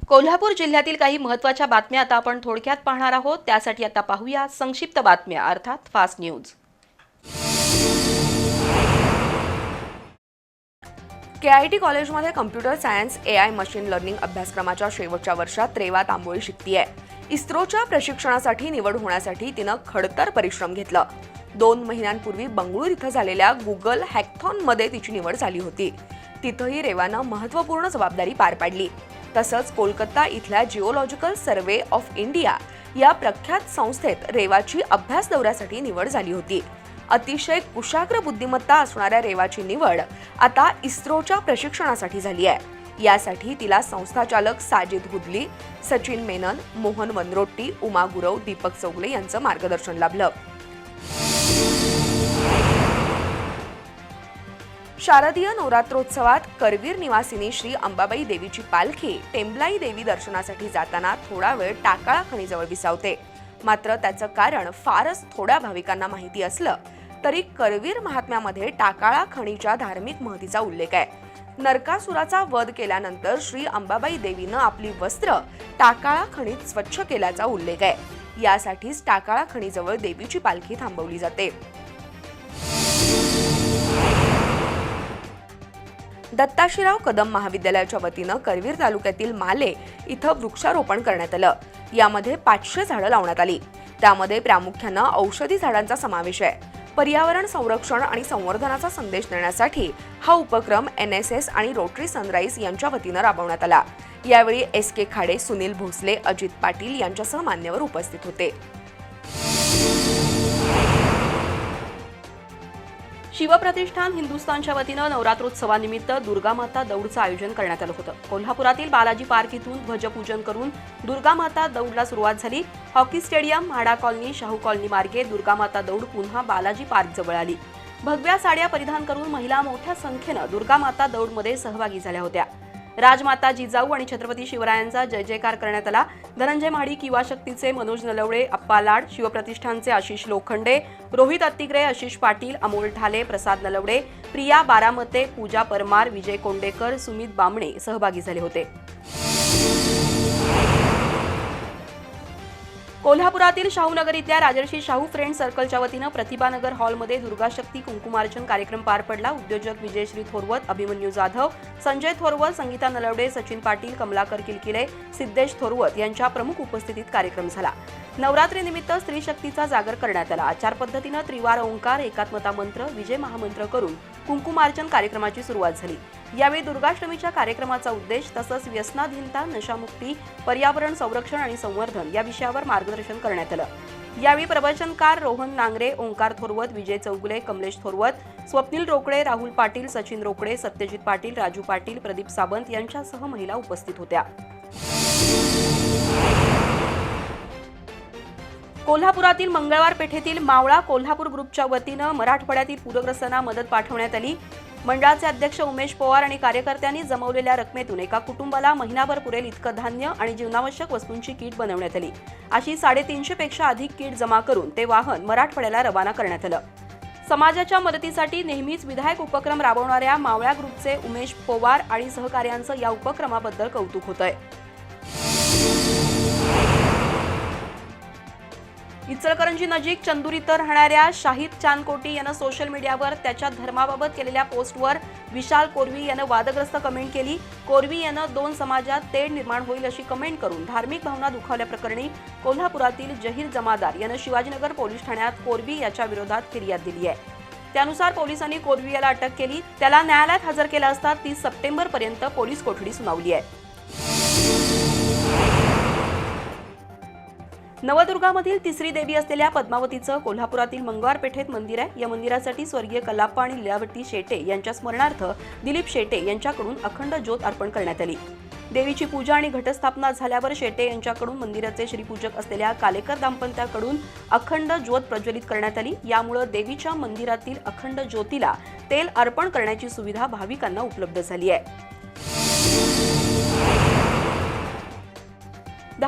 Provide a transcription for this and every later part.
कोल्हापूर जिल्ह्यातील काही महत्त्वाच्या बातम्या आता आपण थोडक्यात पाहणार आहोत। त्यासाठी आता पाहूया संक्षिप्त बातम्या अर्थात फास्ट न्यूज। केआयटी कॉलेजमध्ये computer science AI machine learning अभ्यासक्रमाच्या शेवटच्या वर्षात रेवा तांबोळी शिकतीये। इस्रोच्या प्रशिक्षणासाठी निवड होण्यासाठी तिनं खडतर परिश्रम घेतलं। 2 महिन्यांपूर्वी बंगळूर इथं झालेल्या गुगल हॅकथॉनमध्ये तिची निवड झाली होती। तिथंही रेवानं महत्त्वपूर्ण जबाबदारी पार पाडली। तसंच कोलकाता इथल्या जिओलॉजिकल सर्वे ऑफ इंडिया या प्रख्यात संस्थेत रेवाची अभ्यास दौऱ्यासाठी निवड झाली होती। अतिशय कुशाग्र बुद्धिमत्ता असणाऱ्या रेवाची निवड आता इस्रोच्या प्रशिक्षणासाठी झाली आहे। यासाठी तिला संस्थाचालक साजिद हुदली, सचिन मेनन, मोहन वनरोट्टी, उमा गुरव, दीपक चौगले यांचं मार्गदर्शन लाभलं। शारदीय नवरात्रोत्सवात करवीर निवासिनी श्री अंबाबाई देवीची पालखी टेंबलाई देवी दर्शनासाठी जाताना थोडा वेळ टाकाळा खणीजवळ विसावते। मात्र त्याचं कारण फारच थोड्या भाविकांना माहिती असलं तरी करवीर महात्म्यामध्ये टाकाळा खणीच्या धार्मिक महतीचा उल्लेख आहे। नरकासुराचा वध केल्यानंतर श्री अंबाबाई देवीनं आपली वस्त्र टाकाळा खणीत स्वच्छ केल्याचा उल्लेख आहे। यासाठीच टाकाळा खणीजवळ देवीची पालखी थांबवली जाते। दत्ताशीराव कदम महाविद्यालयाच्या वतीनं करवीर तालुक्यातील माले इथं वृक्षारोपण करण्यात आलं। यामध्ये 500 झाडं लावण्यात आली। त्यामध्ये प्रामुख्यानं औषधी झाडांचा समावेश आहे। पर्यावरण संरक्षण आणि संवर्धनाचा संदेश देण्यासाठी हा उपक्रम NSS आणि रोटरी सनराइज यांच्या वतीनं राबवण्यात आला। यावेळी SK खाडे, सुनील भोसले, अजित पाटील यांच्यासह मान्यवर उपस्थित होते। शिवप्रतिष्ठान हिंदुस्थानच्या वतीनं नवरात्रोत्सवानिमित्त दुर्गामाता दौडचं आयोजन करण्यात आलं होतं। कोल्हापुरातील बालाजी पार्क इथून ध्वजपूजन करून दुर्गामाता दौडला सुरुवात झाली। Hockey stadium, MHADA colony, Shahu colony मार्गे दुर्गामाता दौड पुन्हा बालाजी पार्क जवळ आली। भगव्या साड्या परिधान करून महिला मोठ्या संख्येनं दुर्गामाता दौडमध्ये सहभागी झाल्या होत्या। राजमाता जिजाऊ आणि छत्रपती शिवरायांचा जय जयकार करण्यात आला। धनंजय महाडिक, युवा शक्तीचे मनोज नलवडे, अप्पा लाड, शिवप्रतिष्ठानचे आशिष लोखंडे, रोहित अत्तिग्रे, आशिष पाटील, अमोल ठाले, प्रसाद नलवडे, प्रिया बारामते, पूजा परमार, विजय कोंडेकर, सुमित बामणे सहभागी झाले होते। कोल्हापुरातील शाहूनगर इथल्या राजर्षी शाहू फ्रेंड सर्कलच्या वतीनं प्रतिभानगर हॉलमध्ये दुर्गाशक्ती कुंकुमार्चन कार्यक्रम पार पडला। उद्योजक विजयश्री थोरवत, अभिमन्यू जाधव, संजय थोरवत, संगीता नलवडे, सचिन पाटील, कमलाकर किलकिले, सिद्धेश थोरवत यांच्या प्रमुख उपस्थितीत कार्यक्रम झाला। नवरात्रीनिमित्त स्त्री शक्तीचा जागर करण्यात आला। आचार पद्धतीनं त्रिवार ओंकार, एकात्मता मंत्र, विजय महामंत्र करून कुंकुमार्चन कार्यक्रमाची सुरुवात झाली। यावेळी दुर्गाष्टमीच्या कार्यक्रमाचा उद्देश तसंच व्यसनाधीनता, नशामुक्ती, पर्यावरण संरक्षण आणि संवर्धन या विषयावर मार्गदर्शन करण्यात आलं। यावेळी प्रवचनकार रोहन नांगरे, ओंकार थोरवत, विजय चौगुले, कमलेश थोरवत, स्वप्नील रोकडे, राहुल पाटील, सचिन रोकडे, सत्यजित पाटील, राजू पाटील, प्रदीप सावंत यांच्यासह महिला उपस्थित होत्या। कोल्हापुरातील मंगळवार पेठेतील मावळा कोल्हापूर ग्रुपच्या वतीनं मराठवाड्यातील पूरग्रस्तांना मदत पाठवण्यात आली। मंडळाचे अध्यक्ष उमेश पवार आणि कार्यकर्त्यांनी जमवलेल्या रकमेतून एका कुटुंबाला महिनाभर पुरेल इतकं धान्य आणि जीवनावश्यक वस्तूंची किट बनवण्यात आली। अशी 350 पेक्षा अधिक किट जमा करून ते वाहन मराठवाड्याला रवाना करण्यात आलं। समाजाच्या मदतीसाठी नेहमीच विधायक उपक्रम राबवणाऱ्या मावळा ग्रुपचे उमेश पवार आणि सहकार्यांचं या उपक्रमाबद्दल कौतुक होतंय। इचलकरंजी नजीक चंदूर इथं राहणाऱ्या शाहिद चांदकोटी यानं सोशल मीडियावर त्याच्या धर्माबाबत केलेल्या पोस्टवर विशाल कोरवी यानं वादग्रस्त कमेंट केली। कोरवी यानं 2 समाजात तेढ निर्माण होईल अशी कमेंट करून धार्मिक भावना दुखावल्याप्रकरणी कोल्हापुरातील जहीर जमादार यानं शिवाजीनगर पोलीस ठाण्यात कोरवी याच्या विरोधात फिर्याद दिली आहे। त्यानुसार पोलिसांनी कोरवी याला अटक केली। त्याला न्यायालयात हजर केलं असता 30 सप्टेंबरपर्यंत पोलीस कोठडी सुनावली आहे। नवदुर्गामधील तिसरी देवी असलेल्या पद्मावतीचं कोल्हापुरातील मंगळवार पेठेत मंदिर आहे। या मंदिरासाठी स्वर्गीय कल्लाप्पा आणि लीलावती शेटे यांच्या स्मरणार्थ दिलीप शेटे यांच्याकडून अखंड ज्योत अर्पण करण्यात आली। देवीची पूजा आणि घटस्थापना झाल्यावर शेटे यांच्याकडून मंदिराचे श्रीपूजक असलेल्या कालेकर दाम्पत्याकडून अखंड ज्योत प्रज्वलित करण्यात आली। यामुळे देवीच्या मंदिरातील अखंड ज्योतीला तेल अर्पण करण्याची सुविधा भाविकांना उपलब्ध झाली आहे।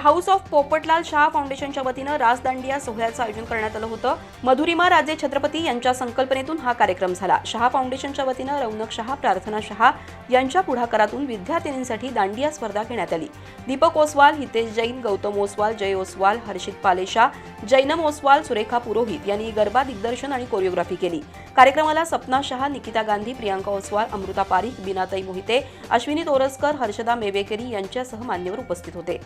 हाऊस ऑफ पोपटलाल शाह फाउंडेशनच्या वतीनं रास दांडिया सोहळ्याचं आयोजन करण्यात आलं होतं. मधुरिमा राजे छत्रपती यांच्या संकल्पनेतून हा कार्यक्रम झाला. शाह फाउंडेशनच्या वतीनं रौनक शाह, प्रार्थना शाह यांच्या पुढाकारातून विद्यार्थिनींसाठी दांडिया स्पर्धा घेण्यात आली. दीपक ओसवाल, हितेश जैन, गौतम ओसवाल, जय ओसवाल, हर्षित पालेशा, जैनम ओसवाल, सुरेखा पुरोहित यांनी गरबा दिग्दर्शन आणि कोरिओग्राफी केली. कार्यक्रमाला सपना शाह, निकिता गांधी, प्रियांका ओसवाल, अमृता पारिख, बिनाताई मोहिते, अश्विनी तोरसकर, हर्षदा मेवेकरी यांच्यासह मान्यवर उपस्थित होते.